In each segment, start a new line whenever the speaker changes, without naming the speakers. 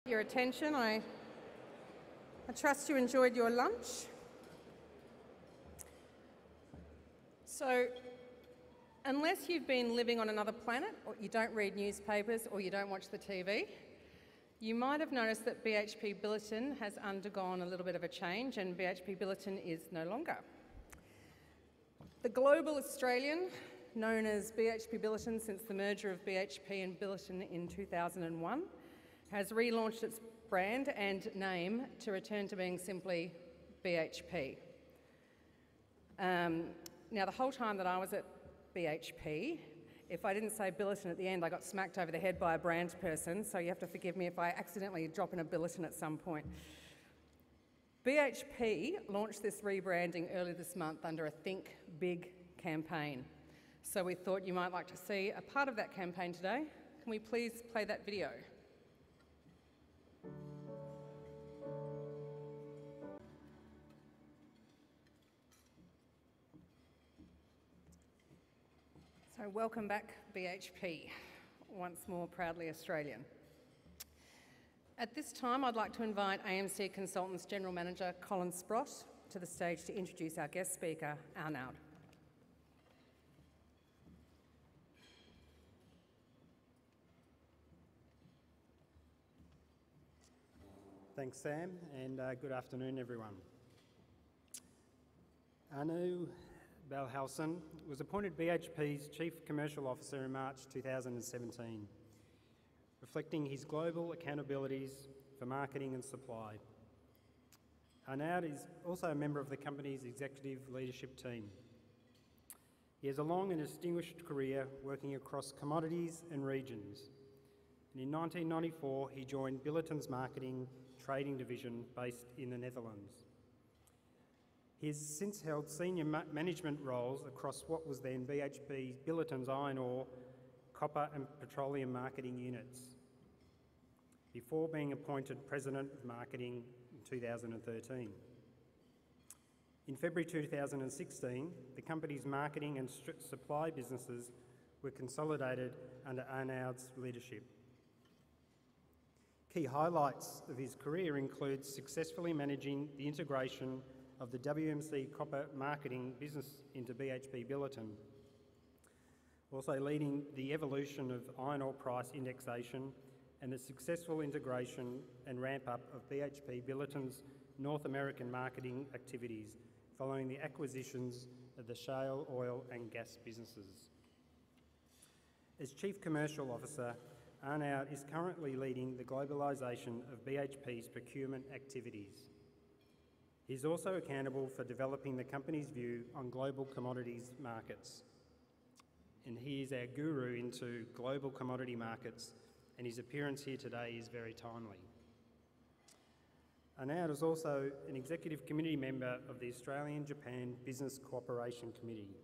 Your attention. I trust you enjoyed your lunch. So, unless you've been living on another planet, or you don't read newspapers, or you don't watch the TV, you might have noticed that BHP Billiton has undergone a little bit of a change, and BHP Billiton is no longer. The Global Australian, known as BHP Billiton since the merger of BHP and Billiton in 2001, has relaunched its brand and name to return to being simply BHP. Now, the whole time that I was at BHP, if I didn't say Billiton at the end, I got smacked over the head by a brand person, so you have to forgive me if I accidentally drop in a Billiton at some point. BHP launched this rebranding earlier this month under a Think Big campaign. So we thought you might like to see a part of that campaign today. Can we please play that video? So welcome back, BHP, once more proudly Australian. At this time, I'd like to invite AMC Consultants General Manager Colin to the stage to introduce our guest speaker, Arnoud.
Thanks, Sam, and good afternoon, everyone. Arnoud Balhuizen was appointed BHP's Chief Commercial Officer in March 2017, reflecting his global accountabilities for marketing and supply. Arnoud is also a member of the company's executive leadership team. He has a long and distinguished career working across commodities and regions. And in 1994, he joined Billiton's marketing trading division based in the Netherlands. He has since held senior management roles across what was then BHP Billiton's iron ore, copper and petroleum marketing units, before being appointed President of Marketing in 2013. In February 2016, the company's marketing and supply businesses were consolidated under Arnoud's leadership. Key highlights of his career include successfully managing the integration of the WMC copper marketing business into BHP Billiton, also leading the evolution of iron ore price indexation and the successful integration and ramp-up of BHP Billiton's North American marketing activities following the acquisitions of the shale oil and gas businesses. As Chief Commercial Officer, Arnoud is currently leading the globalisation of BHP's procurement activities. He is also accountable for developing the company's view on global commodities markets. And he is our guru into global commodity markets, and his appearance here today is very timely. Arnoud is also an executive committee member of the Australian-Japan Business Cooperation Committee.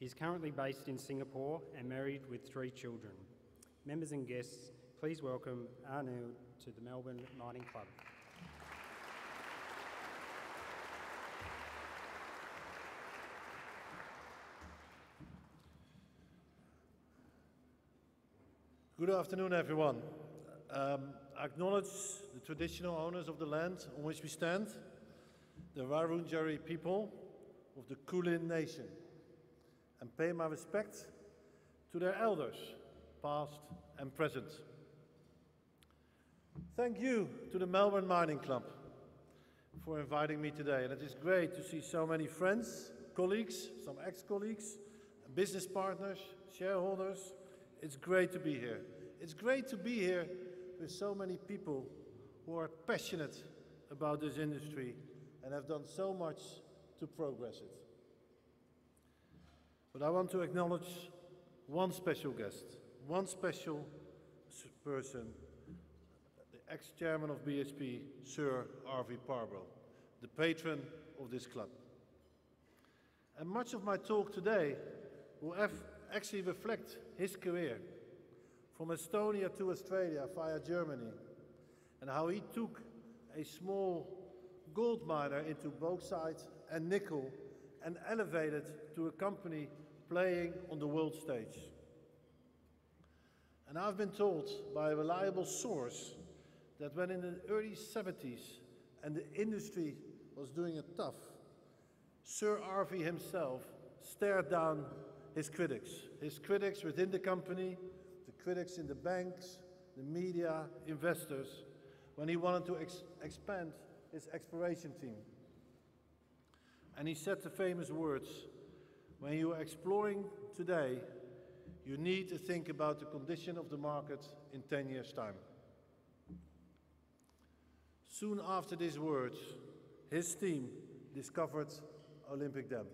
He is currently based in Singapore and married with 3 children. Members and guests, please welcome Arnoud to the Melbourne Mining Club.
Good afternoon, everyone. I acknowledge the traditional owners of the land on which we stand, the Wurundjeri people of the Colin Nation, and pay my respect to their elders, past and present. Thank you to the Melbourne Mining Club for inviting me today, and it is great to see so many friends, colleagues, some ex-colleagues, business partners, shareholders. It's great to be here. It's great to be here with so many people who are passionate about this industry and have done so much to progress it. But I want to acknowledge one special guest, one special person, the ex-chairman of BHP, Sir R.V. Parboe, the patron of this club. And much of my talk today will actually reflect his career from Estonia to Australia via Germany, and how he took a small gold miner into bauxite and nickel and elevated to a company playing on the world stage. And I've been told by a reliable source that when in the early 70s and the industry was doing it tough, Sir Harvey himself stared down his critics within the company, the critics in the banks, the media, investors, when he wanted to expand his exploration team. And he said the famous words, "When you are exploring today, you need to think about the condition of the market in 10 years' time." Soon after these words, his team discovered Olympic Dam.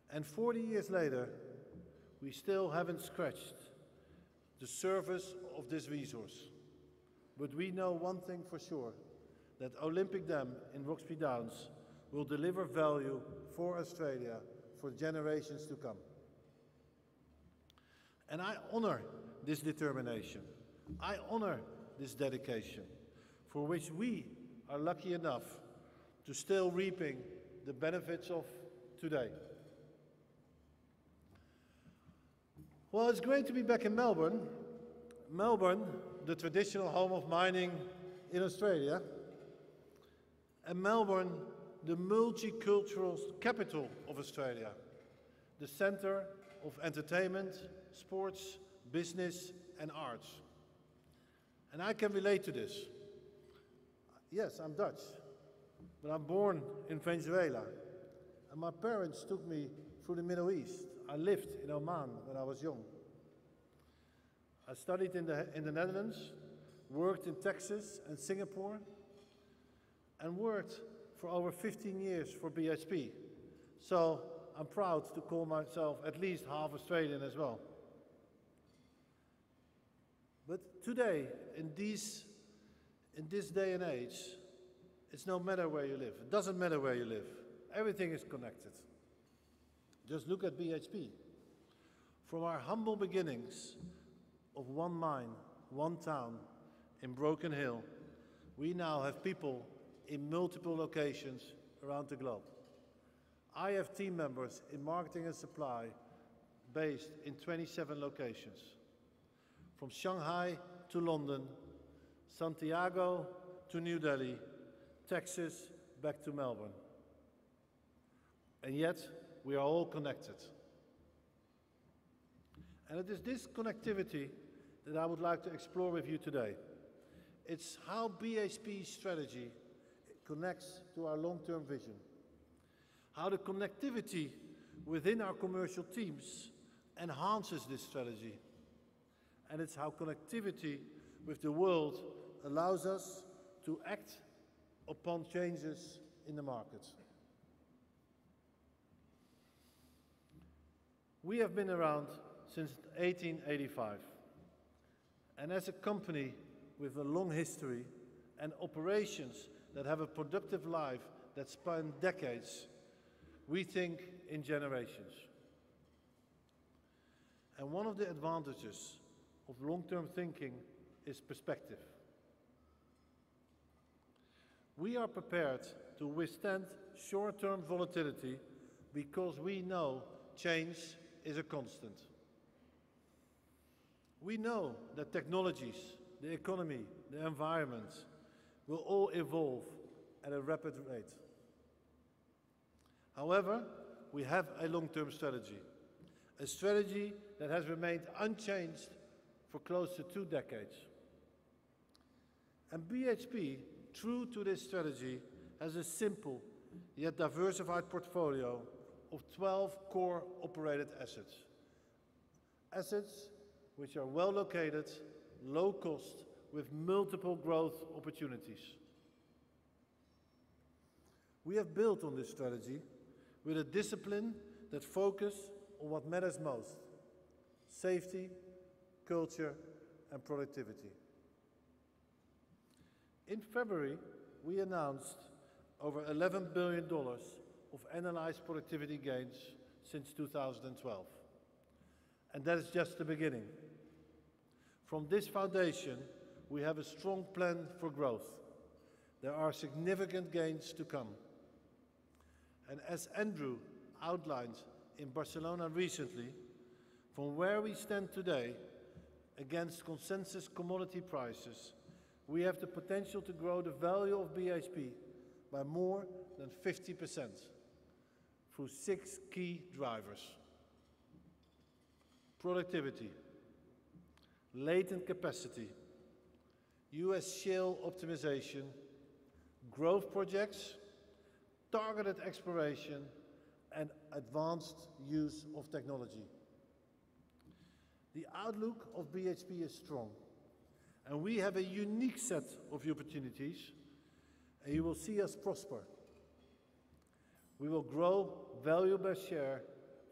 And 40 years later, we still haven't scratched the surface of this resource. But we know one thing for sure, that Olympic Dam in Roxby Downs will deliver value for Australia for generations to come. And I honor this determination. I honor this dedication, for which we are lucky enough to still reaping the benefits of today. Well, it's great to be back in Melbourne. Melbourne, the traditional home of mining in Australia, and Melbourne, the multicultural capital of Australia, the centre of entertainment, sports, business and arts. And I can relate to this. Yes, I'm Dutch, but I'm born in Venezuela, and my parents took me through the Middle East. I lived in Oman when I was young. I studied in the Netherlands, worked in Texas and Singapore, and worked for over 15 years for BHP. So I'm proud to call myself at least half Australian as well. But today, in this day and age, it's no matter where you live. It doesn't matter where you live. Everything is connected. Just look at BHP. From our humble beginnings of one mine, one town in Broken Hill, we now have people in multiple locations around the globe. I have team members in marketing and supply based in 27 locations. From Shanghai to London, Santiago to New Delhi, Texas back to Melbourne. And yet, we are all connected. And it is this connectivity that I would like to explore with you today. It's how BHP's strategy connects to our long-term vision. How the connectivity within our commercial teams enhances this strategy. And it's how connectivity with the world allows us to act upon changes in the market. We have been around since 1885. And as a company with a long history and operations that have a productive life that span decades, we think in generations. And one of the advantages of long-term thinking is perspective. We are prepared to withstand short-term volatility because we know change is a constant. We know that technologies, the economy, the environment will all evolve at a rapid rate. However, we have a long-term strategy, a strategy that has remained unchanged for close to 2 decades. And BHP, true to this strategy, has a simple yet diversified portfolio of 12 core operated assets. Assets which are well located, low cost, with multiple growth opportunities. We have built on this strategy with a discipline that focuses on what matters most: safety, culture, and productivity. In February, we announced over $11 billion of analyzed productivity gains since 2012. And that is just the beginning. From this foundation, we have a strong plan for growth. There are significant gains to come. And as Andrew outlined in Barcelona recently, From where we stand today, against consensus commodity prices, we have the potential to grow the value of BHP by more than 50% through 6 key drivers: productivity, latent capacity, US shale optimization, growth projects, targeted exploration, and advanced use of technology. The outlook of BHP is strong, and we have a unique set of opportunities, and you will see us prosper. We will grow value per share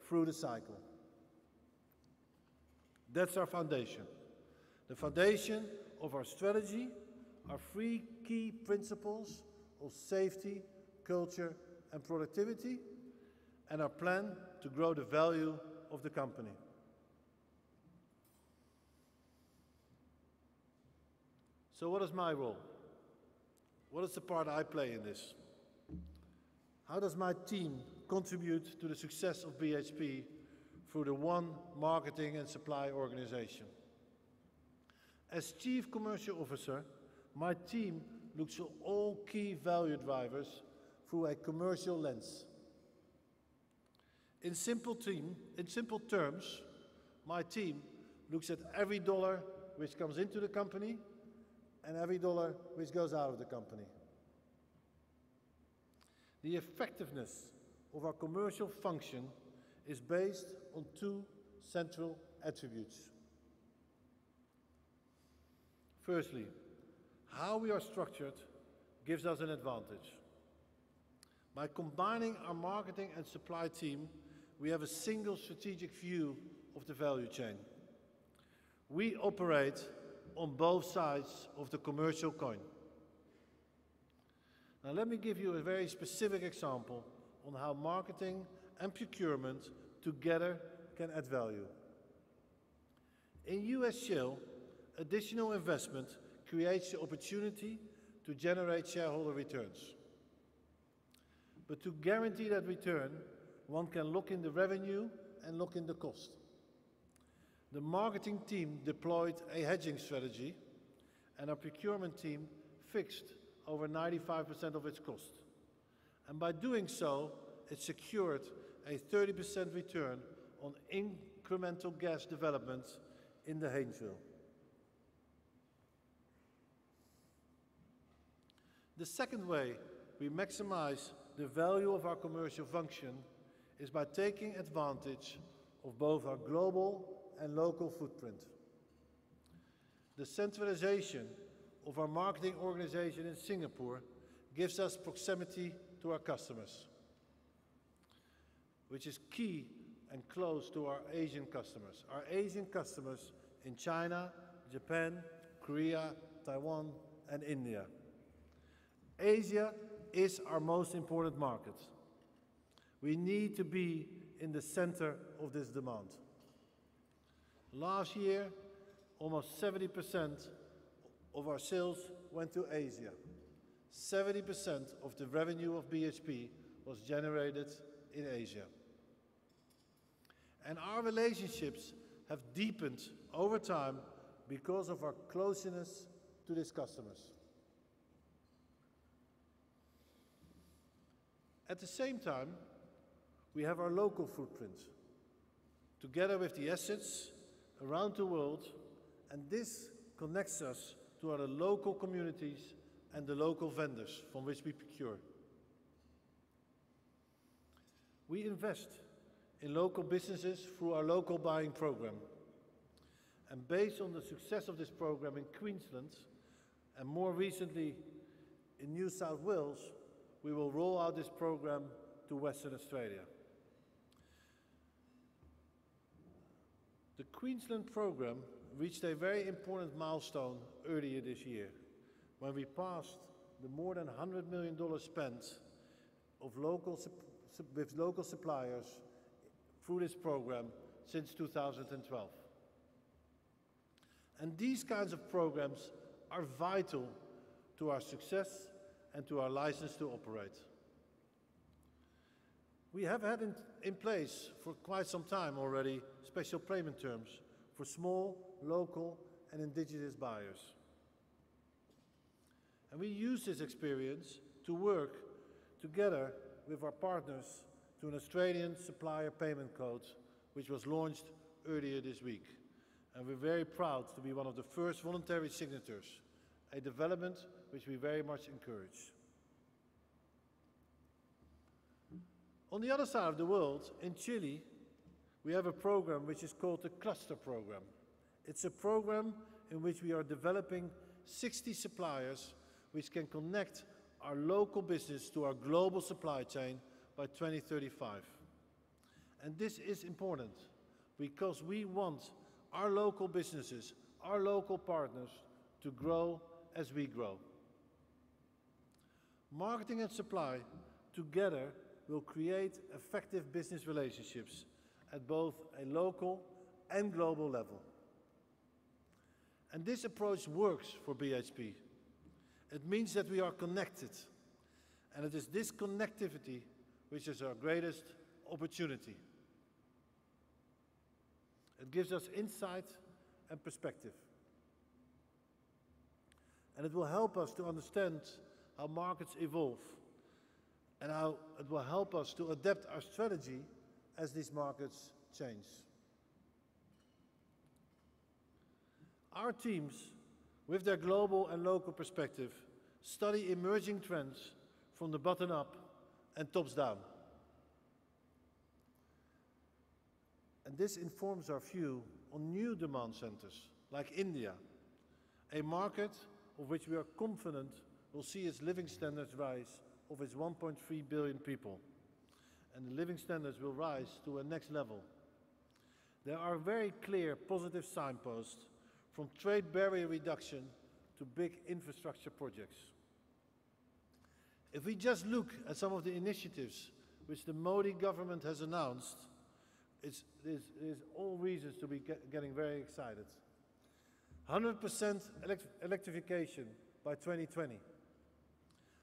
through the cycle. That's our foundation. The foundation of our strategy are 3 key principles of safety, culture, and productivity, and our plan to grow the value of the company. So what is my role? What is the part I play in this? How does my team contribute to the success of BHP through the one marketing and supply organization? As Chief Commercial Officer, my team looks at all key value drivers through a commercial lens. In simple terms, my team looks at every dollar which comes into the company and every dollar which goes out of the company. The effectiveness of our commercial function is based on 2 central attributes. Firstly, how we are structured gives us an advantage. By combining our marketing and supply team, we have a single strategic view of the value chain. We operate on both sides of the commercial coin. Now let me give you a very specific example on how marketing and procurement together can add value. In US shale, additional investment creates the opportunity to generate shareholder returns. But to guarantee that return, one can look in the revenue and look in the cost. The marketing team deployed a hedging strategy, and our procurement team fixed over 95% of its cost. And by doing so, it secured a 30% return on incremental gas development in the Haynesville. The second way we maximize the value of our commercial function is by taking advantage of both our global and local footprint. The centralization of our marketing organization in Singapore gives us proximity to our customers, which is key and close to our Asian customers. Our Asian customers in China, Japan, Korea, Taiwan, and India. Asia is our most important market. We need to be in the center of this demand. Last year, almost 70% of our sales went to Asia. 70% of the revenue of BHP was generated in Asia. And our relationships have deepened over time because of our closeness to these customers. At the same time, we have our local footprint, together with the assets around the world, and this connects us to our local communities and the local vendors from which we procure. We invest in local businesses through our local buying program. And based on the success of this program in Queensland, and more recently in New South Wales, we will roll out this program to Western Australia. The Queensland program reached a very important milestone earlier this year, when we passed the more than $100 million spent with local suppliers through this program since 2012. And these kinds of programs are vital to our success and to our license to operate. We have had in place for quite some time already special payment terms for small, local and indigenous buyers. And we use this experience to work together with our partners to an Australian supplier payment code, which was launched earlier this week. And we're very proud to be one of the first voluntary signatories, a development which we very much encourage. On the other side of the world, in Chile, we have a program which is called the Cluster Program. It's a program in which we are developing 60 suppliers which can connect our local business to our global supply chain by 2035. And this is important because we want our local businesses, our local partners to grow as we grow. Marketing and supply together will create effective business relationships at both a local and global level. And this approach works for BHP. It means that we are connected, and it is this connectivity which is our greatest opportunity. It gives us insight and perspective. And it will help us to understand how markets evolve and how it will help us to adapt our strategy as these markets change. Our teams, with their global and local perspective, study emerging trends from the bottom up and tops down. And this informs our view on new demand centers, like India, a market of which we are confident will see its living standards rise of its 1.3 billion people. And the living standards will rise to a next level. There are very clear positive signposts from trade barrier reduction to big infrastructure projects. If we just look at some of the initiatives which the Modi government has announced, there's all reasons to be getting very excited. 100% electrification by 2020.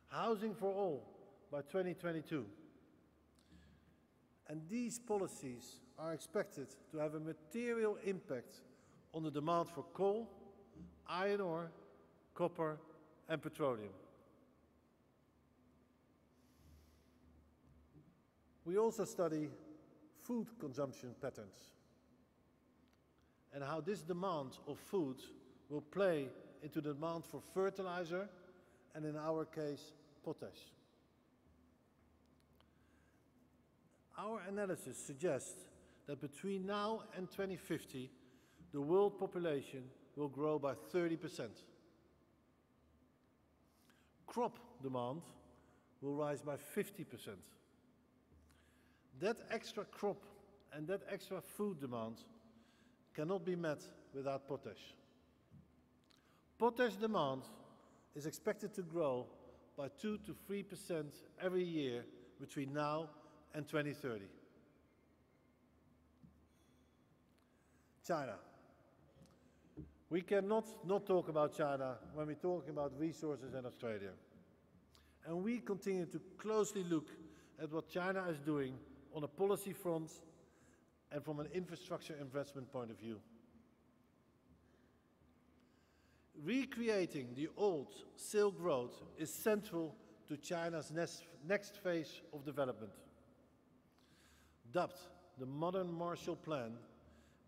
Housing for all by 2022. And these policies are expected to have a material impact on the demand for coal, iron ore, copper and petroleum. We also study food consumption patterns and how this demand of food will play into the demand for fertilizer and, in our case, potash. Our analysis suggests that between now and 2050, the world population will grow by 30%. Crop demand will rise by 50%. That extra crop and that extra food demand cannot be met without potash. Potash demand is expected to grow by 2 to 3% every year between now and 2030. China. We cannot not talk about China when we're talking about resources in Australia. And we continue to closely look at what China is doing on a policy front and from an infrastructure investment point of view. Recreating the old Silk Road is central to China's next phase of development. Dubbed the Modern Marshall Plan,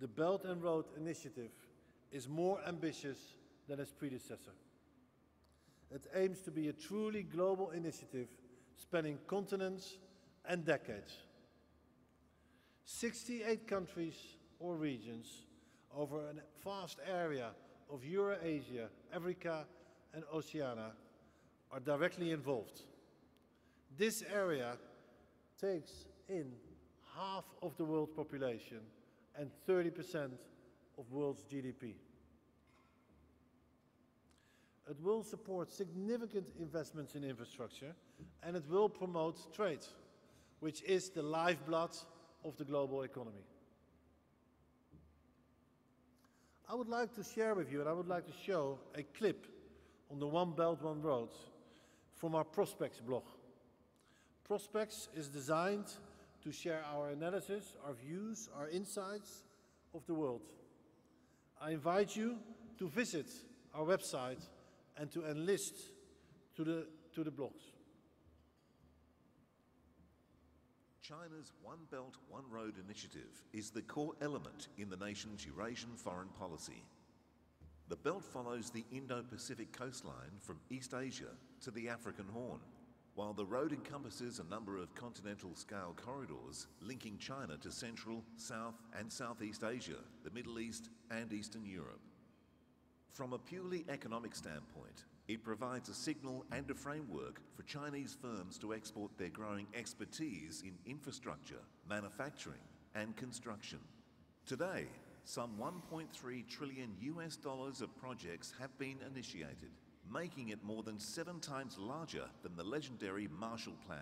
the Belt and Road Initiative is more ambitious than its predecessor. It aims to be a truly global initiative spanning continents and decades. 68 countries or regions over a vast area of Eurasia, Africa and Oceania are directly involved. This area takes in half of the world's population and 30% of world's GDP. It will support significant investments in infrastructure and it will promote trade, which is the lifeblood of the global economy. I would like to share with you, and I would like to show a clip on the One Belt, One Road from our Prospects blog. Prospects is designed to share our analysis, our views, our insights of the world. I invite you to visit our website and to enlist to the blogs.
China's One Belt, One Road initiative is the core element in the nation's Eurasian foreign policy. The belt follows the Indo-Pacific coastline from East Asia to the African Horn, while the road encompasses a number of continental-scale corridors linking China to Central, South and Southeast Asia, the Middle East and Eastern Europe. From a purely economic standpoint, it provides a signal and a framework for Chinese firms to export their growing expertise in infrastructure, manufacturing and construction. Today, some 1.3 trillion US dollars of projects have been initiated, making it more than 7 times larger than the legendary Marshall Plan.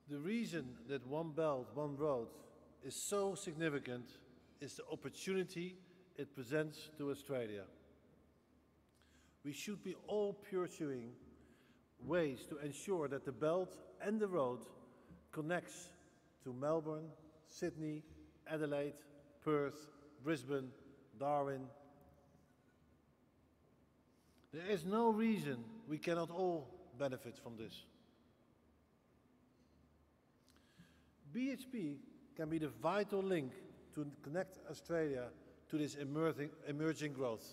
The reason that One Belt, One Road is so significant is the opportunity it presents to Australia. We should be all pursuing ways to ensure that the belt and the road connects to Melbourne, Sydney, Adelaide, Perth, Brisbane, Darwin. There is no reason we cannot all benefit from this. BHP can be the vital link to connect Australia to this emerging growth.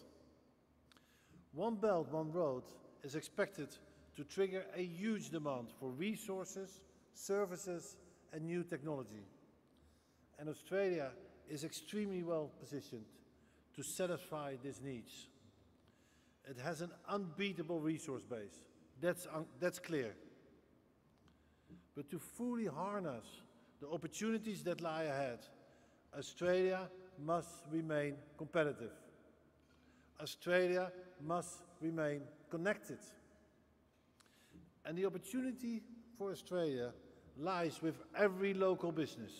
One Belt, One Road is expected to trigger a huge demand for resources, services and new technology. And Australia is extremely well positioned to satisfy these needs. It has an unbeatable resource base, that's clear. But to fully harness the opportunities that lie ahead, Australia must remain competitive. Australia must remain connected. And the opportunity for Australia lies with every local business.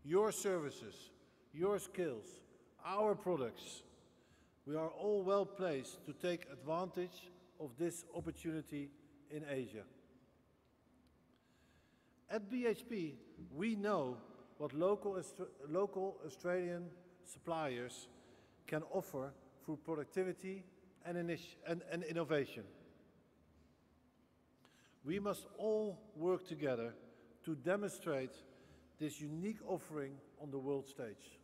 Your services, your skills, our products. We are all well placed to take advantage of this opportunity in Asia. At BHP, we know what local Australian suppliers can offer through productivity and innovation. We must all work together to demonstrate this unique offering on the world stage.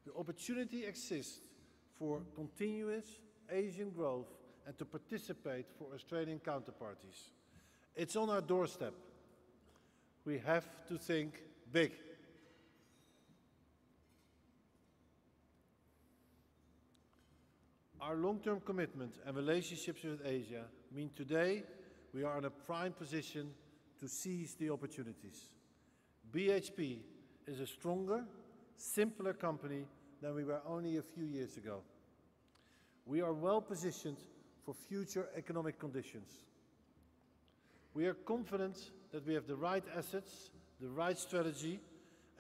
The opportunity exists for continuous Asian growth and to participate for Australian counterparties. It's on our doorstep. We have to think big. Our long-term commitment and relationships with Asia mean today we are in a prime position to seize the opportunities. BHP is a stronger, simpler company than we were only a few years ago. We are well positioned for future economic conditions. We are confident that we have the right assets, the right strategy,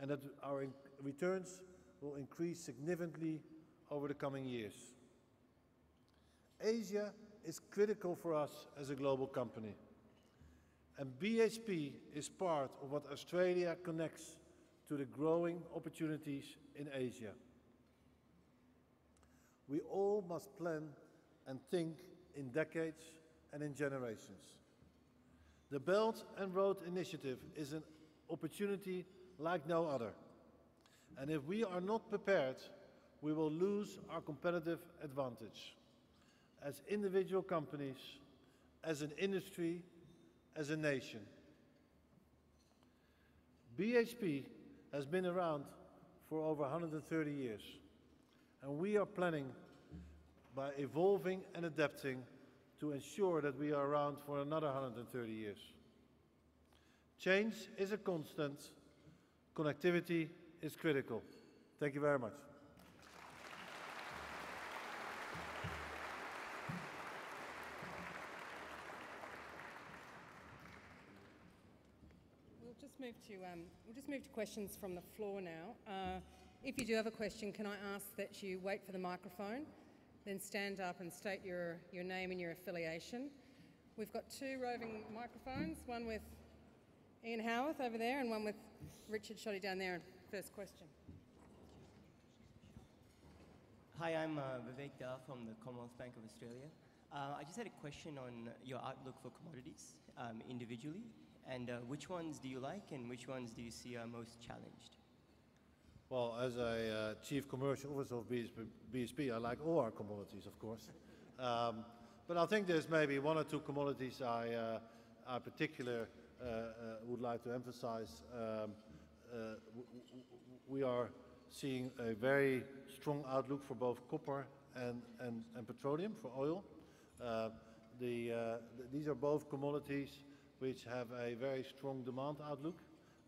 and that our returns will increase significantly over the coming years. Asia is critical for us as a global company, and BHP is part of what Australia connects to the growing opportunities in Asia. We all must plan and think in decades and in generations. The Belt and Road Initiative is an opportunity like no other. And if we are not prepared, we will lose our competitive advantage as individual companies, as an industry, as a nation. BHP has been around for over 130 years, and we are planning by evolving and adapting to ensure that we are around for another 130 years. Change is a constant. Connectivity is critical. Thank you very much.
We'll just move to questions from the floor now. If you do have a question, can I ask that you wait for the microphone? then stand up and state your name and your affiliation. We've got two roving microphones, one with Ian Howarth over there and one with Richard Shoddy down there. First question.
Hi, I'm Vivek Dar from the Commonwealth Bank of Australia. I just had a question on your outlook for commodities individually, and which ones do you like and which ones do you see are most challenged?
Well, as a Chief Commercial Officer of BHP, I like all our commodities, of course. But I think there's maybe one or two commodities I particularly would like to emphasize. We are seeing a very strong outlook for both copper and petroleum, for oil. These are both commodities which have a very strong demand outlook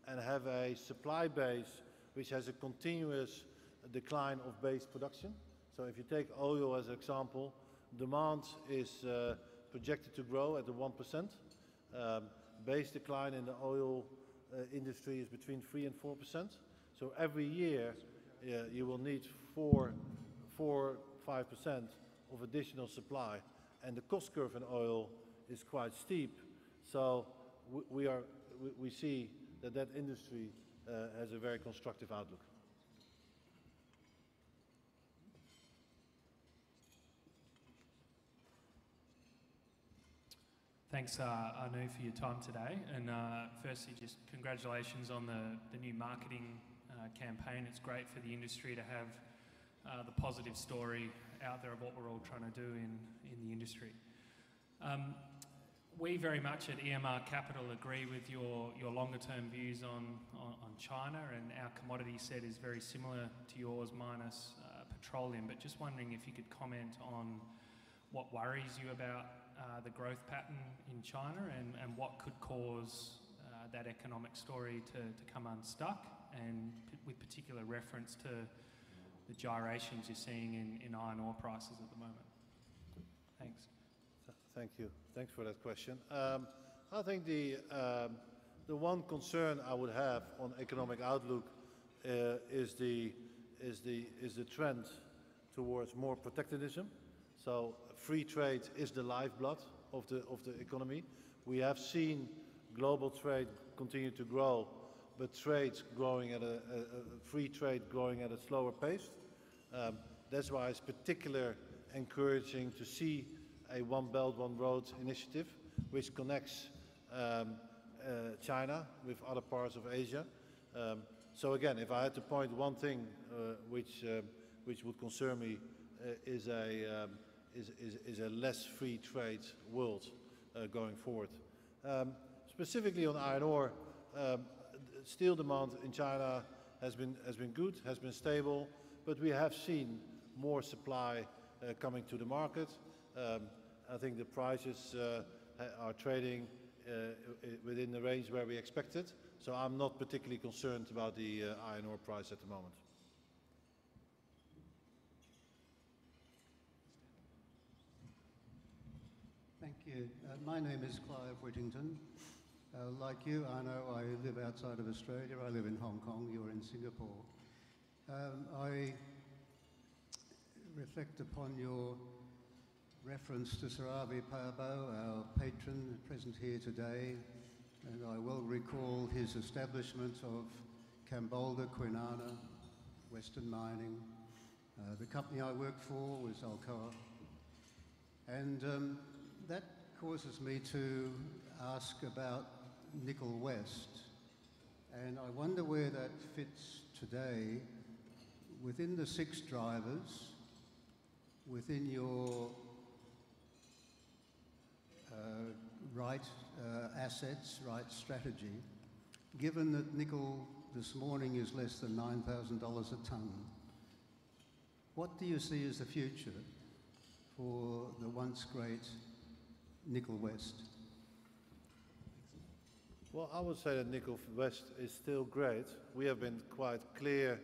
and have a supply base which has a continuous decline of base production. So if you take oil as an example, demand is projected to grow at 1%. Base decline in the oil industry is between 3 and 4%. So every year you will need 4-5% of additional supply, and the cost curve in oil is quite steep. So we see that industry has a very constructive outlook.
Thanks, Arnoud, for your time today. And firstly, just congratulations on the new marketing campaign. It's great for the industry to have the positive story out there of what we're all trying to do in the industry. We very much at EMR Capital agree with your longer term views on China, and our commodity set is very similar to yours minus petroleum, but just wondering if you could comment on what worries you about the growth pattern in China and what could cause that economic story to come unstuck, and with particular reference to the gyrations you're seeing in iron ore prices at the moment. Thanks.
Thank you. Thanks for that question. I think the one concern I would have on economic outlook is the trend towards more protectionism. So free trade is the lifeblood of the economy. We have seen global trade continue to grow, but free trade growing at a slower pace. That's why it's particularly encouraging to see a One Belt, One Road initiative, which connects China with other parts of Asia. So again, if I had to point one thing which would concern me is a less free trade world going forward. Specifically on iron ore, steel demand in China has been good, has been stable, but we have seen more supply coming to the market. I think the prices are trading within the range where we expected, so I'm not particularly concerned about the iron ore price at the moment.
Thank you. My name is Clive Whittington. Like you, Arno, I live outside of Australia. I live in Hong Kong. You're in Singapore. I reflect upon your reference to Sir Arvi Parbo, our patron present here today, and I well recall his establishment of Kambolga, Kwinana, Western Mining. The company I worked for was Alcoa, and that causes me to ask about Nikhil West, and I wonder where that fits today within the 6 drivers, within your right assets, right strategy, given that nickel this morning is less than $9,000 a tonne. What do you see as the future for the once great Nikhil West?
Well, I would say that Nikhil West is still great. We have been quite clear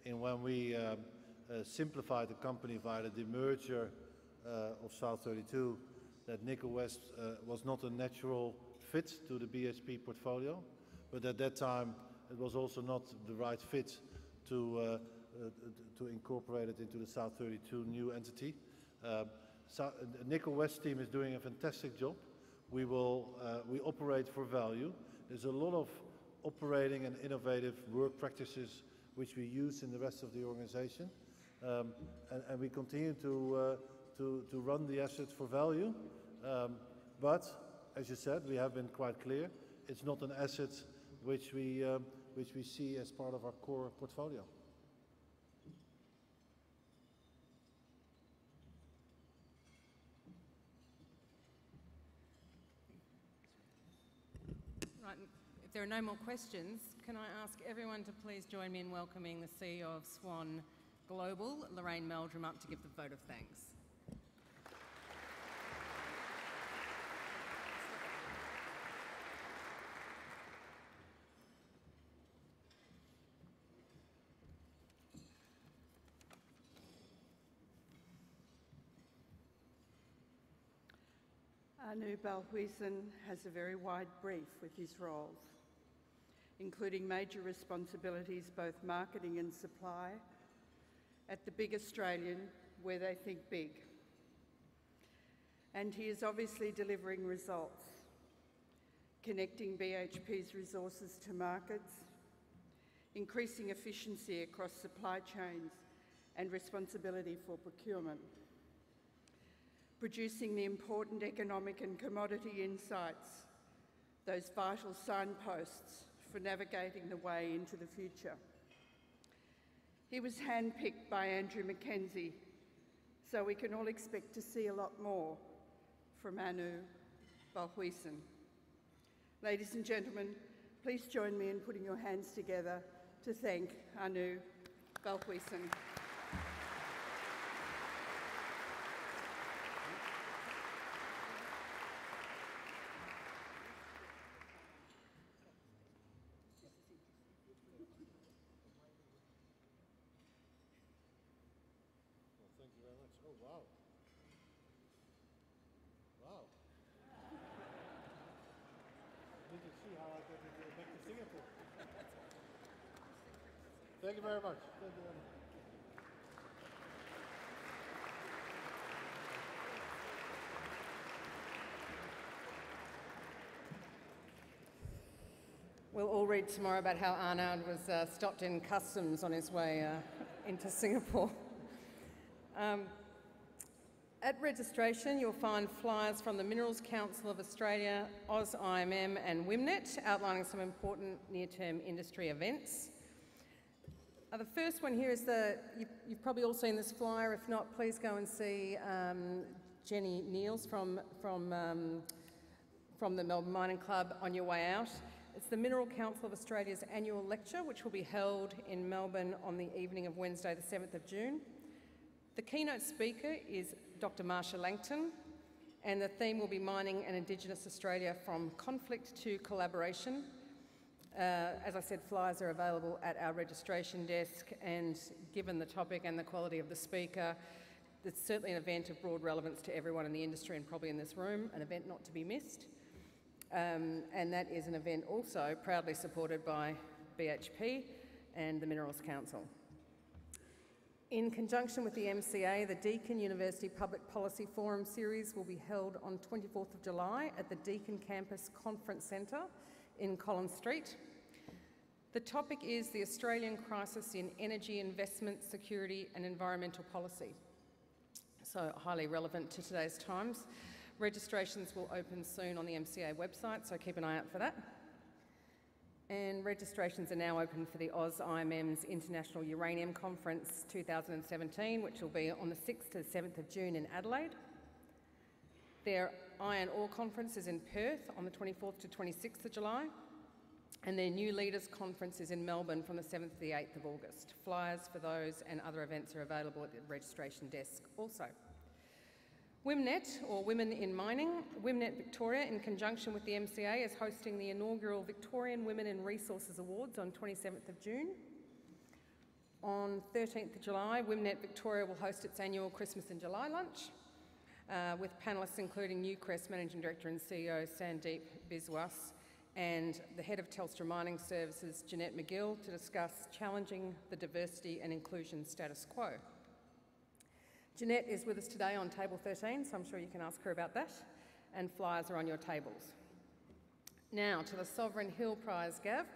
in when we simplified the company via the demerger of South 32, that Nikhil West was not a natural fit to the BHP portfolio, but at that time it was also not the right fit to incorporate it into the South 32 new entity. Nikhil West team is doing a fantastic job. We operate for value. There's a lot of operating and innovative work practices which we use in the rest of the organization, and we continue to run the assets for value. But as you said, we have been quite clear. It's not an asset which we see as part of our core portfolio.
Right, if there are no more questions, can I ask everyone to please join me in welcoming the CEO of Swan Global, Lorraine Meldrum, up to give the vote of thanks.
Arnoud Balhuizen has a very wide brief with his roles, including major responsibilities both marketing and supply at the big Australian where they think big. And he is obviously delivering results, connecting BHP's resources to markets, increasing efficiency across supply chains and responsibility for procurement, producing the important economic and commodity insights, those vital signposts for navigating the way into the future. He was handpicked by Andrew Mackenzie, so we can all expect to see a lot more from Arnoud Balhuizen. Ladies and gentlemen, please join me in putting your hands together to thank Arnoud Balhuizen.
Thank you very much. Thank you very much.
We'll all read tomorrow about how Arnoud was stopped in customs on his way into Singapore. At registration, you'll find flyers from the Minerals Council of Australia, AusIMM and WIMNET outlining some important near-term industry events. The first one here is you've probably all seen this flyer. If not, please go and see Jenny Neals from the Melbourne Mining Club on your way out. It's the Mineral Council of Australia's annual lecture, which will be held in Melbourne on the evening of Wednesday, the 7th of June. The keynote speaker is Dr. Marsha Langton, and the theme will be Mining and Indigenous Australia from Conflict to Collaboration. As I said, flyers are available at our registration desk, and given the topic and the quality of the speaker, it's certainly an event of broad relevance to everyone in the industry and probably in this room, an event not to be missed. And that is an event also proudly supported by BHP and the Minerals Council. In conjunction with the MCA, the Deakin University Public Policy Forum Series will be held on 24th of July at the Deakin Campus Conference Centre in Colin Street. The topic is the Australian crisis in energy investment, security and environmental policy. So highly relevant to today's times. Registrations will open soon on the MCA website, so keep an eye out for that. And registrations are now open for the AusIMM's International Uranium Conference 2017, which will be on the 6th to the 7th of June in Adelaide. Their Iron Ore Conference is in Perth on the 24th to 26th of July. And their New Leaders Conference is in Melbourne from the 7th to the 8th of August. Flyers for those and other events are available at the registration desk also. WIMNET, or Women in Mining, WIMNET Victoria, in conjunction with the MCA, is hosting the inaugural Victorian Women in Resources Awards on 27th of June. On 13th of July, WIMNET Victoria will host its annual Christmas in July lunch with panellists including Newcrest Managing Director and CEO Sandeep Biswas and the Head of Telstra Mining Services, Jeanette McGill, to discuss challenging the diversity and inclusion status quo. Jeanette is with us today on table 13, so I'm sure you can ask her about that, and flyers are on your tables. Now to the Sovereign Hill Prize, Gav.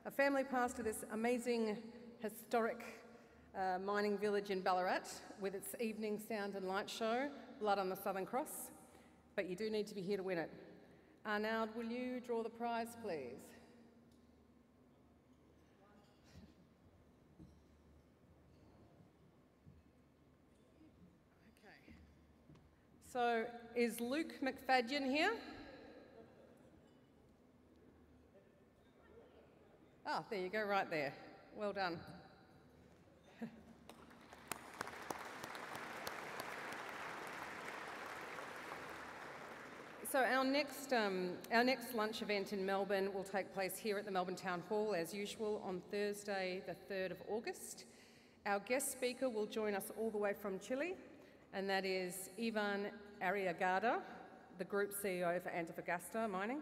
A family passed to this amazing, historic mining village in Ballarat with its evening sound and light show, Blood on the Southern Cross, but you do need to be here to win it. Arnoud, will you draw the prize, please? Okay. So, is Luke McFadyen here? Ah, there you go, right there. Well done. So our next lunch event in Melbourne will take place here at the Melbourne Town Hall as usual on Thursday the 3rd of August. Our guest speaker will join us all the way from Chile, and that is Ivan Arriagada, the Group CEO for Antofagasta Mining.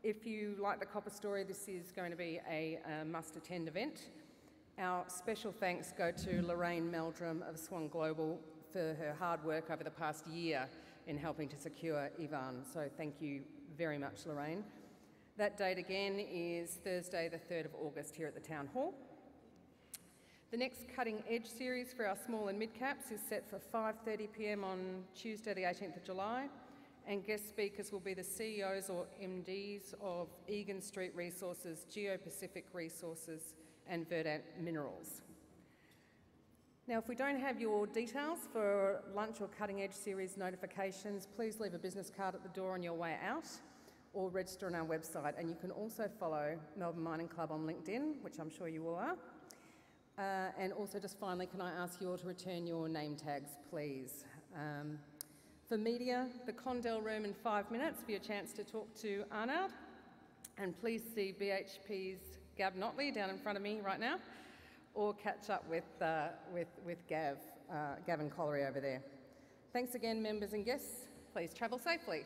If you like the copper story, this is going to be a must-attend event. Our special thanks go to Lorraine Meldrum of Swan Global for her hard work over the past year in helping to secure Ivan. So thank you very much, Lorraine. That date again is Thursday the 3rd of August here at the Town Hall. The next Cutting Edge series for our small and mid-caps is set for 5:30 p.m. on Tuesday the 18th of July, and guest speakers will be the CEOs or MDs of Egan Street Resources, Geo-Pacific Resources and Verdant Minerals. Now, if we don't have your details for lunch or Cutting Edge series notifications, please leave a business card at the door on your way out or register on our website. And you can also follow Melbourne Mining Club on LinkedIn, which I'm sure you all are. And also, just finally, can I ask you all to return your name tags, please? For media, the Condell room in 5 minutes for your chance to talk to Arnoud. And please see BHP's Gav Notley down in front of me right now, or catch up with Gavin Collery over there. Thanks again, members and guests. Please travel safely.